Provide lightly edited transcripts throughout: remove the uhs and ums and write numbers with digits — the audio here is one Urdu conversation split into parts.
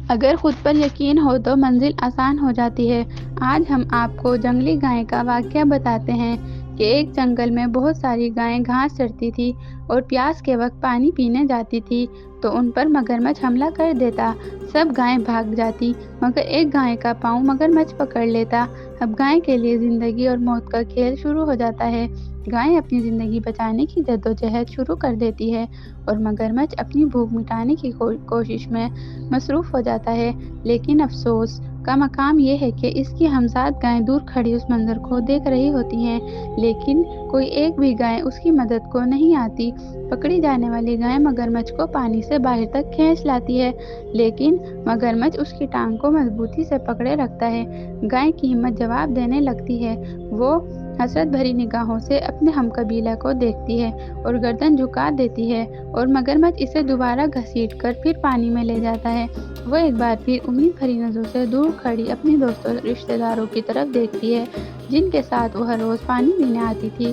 اگر خود پر یقین ہو تو منزل آسان ہو جاتی ہے۔ آج ہم آپ کو جنگلی گائے کا واقعہ بتاتے ہیں کہ ایک جنگل میں بہت ساری گائیں گھاس چرتی تھی اور پیاس کے وقت پانی پینے جاتی تھی تو ان پر مگرمچھ حملہ کر دیتا۔ سب گائیں بھاگ جاتی مگر ایک گائے کا پاؤں مگرمچھ پکڑ لیتا۔ اب گائے کے لیے زندگی اور موت کا کھیل شروع ہو جاتا ہے۔ گائے اپنی زندگی بچانے کی جدوجہد شروع کر دیتی ہے اور مگرمچھ اپنی بھوک مٹانے کی کوشش میں مصروف ہو جاتا ہے، لیکن افسوس کا مقام یہ ہے کہ اس کی ہمسات گائیں دور کھڑی اس منظر کو دیکھ رہی ہوتی ہیں، لیکن کوئی ایک بھی گائے اس کی مدد کو نہیں آتی۔ پکڑی جانے والی گائے مگرمچھ کو پانی سے باہر تک کھینچ لاتی ہے، لیکن مگرمچھ اس کی ٹانگ کو مضبوطی سے پکڑے رکھتا ہے۔ گائے کی ہمت جواب دینے لگتی ہے، وہ حسرت بھری نگاہوں سے اپنے ہم قبیلہ کو دیکھتی ہے اور گردن جھکا دیتی ہے اور مگرمچھ اسے دوبارہ گھسیٹ کر پھر پانی میں لے جاتا ہے۔ وہ ایک بار پھر امید بھری نظروں سے دور کھڑی اپنے دوستوں اور رشتہ داروں کی طرف دیکھتی ہے جن کے ساتھ وہ ہر روز پانی پینے آتی تھی،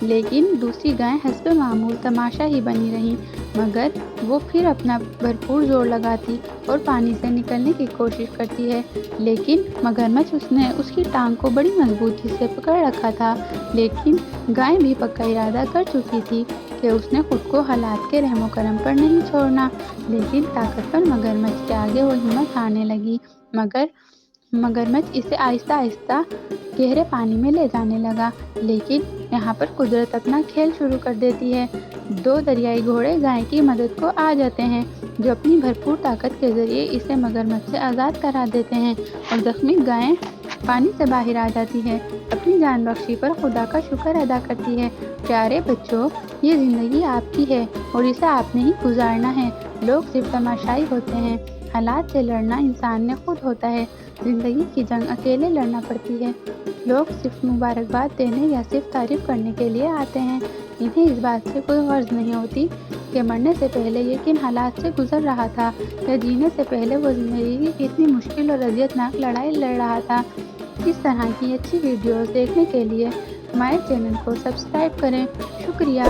لیکن دوسری گائیں حسب معمول تماشا ہی بنی رہیں، مگر وہ پھر اپنا بھرپور زور لگاتی اور پانی سے نکلنے کی کوشش کرتی ہے، لیکن مگرمچھ نے اس کی ٹانگ کو بڑی مضبوطی سے پکڑ رکھا تھا۔ لیکن گائیں بھی پکا ارادہ کر چکی تھی کہ اس نے خود کو حالات کے رحم و کرم پر نہیں چھوڑنا، لیکن طاقتور مگرمچھ کے آگے وہ ہمت ہارنے لگی۔ مگر مگرمچھ اسے آہستہ آہستہ گہرے پانی میں لے جانے لگا، لیکن یہاں پر قدرت اپنا کھیل شروع کر دیتی ہے۔ دو دریائی گھوڑے گائے کی مدد کو آ جاتے ہیں جو اپنی بھرپور طاقت کے ذریعے اسے مگرمچھ سے آزاد کرا دیتے ہیں اور زخمی گائیں پانی سے باہر آ جاتی ہے، اپنی جان بخشی پر خدا کا شکر ادا کرتی ہے۔ پیارے بچوں، یہ زندگی آپ کی ہے اور اسے آپ نے ہی گزارنا ہے۔ لوگ صرف تماشائی ہوتے ہیں۔ حالات سے لڑنا انسان نے خود ہوتا ہے۔ زندگی کی جنگ اکیلے لڑنا پڑتی ہے۔ لوگ صرف مبارکباد دینے یا صرف تعریف کرنے کے لیے آتے ہیں۔ انہیں اس بات سے کوئی غرض نہیں ہوتی کہ مرنے سے پہلے یہ کن حالات سے گزر رہا تھا یا جینے سے پہلے وہ زندگی کی کتنی مشکل اور اذیت ناک لڑائی لڑ رہا تھا۔ اس طرح کی اچھی ویڈیوز دیکھنے کے لیے ہمارے چینل کو سبسکرائب کریں۔ شکریہ۔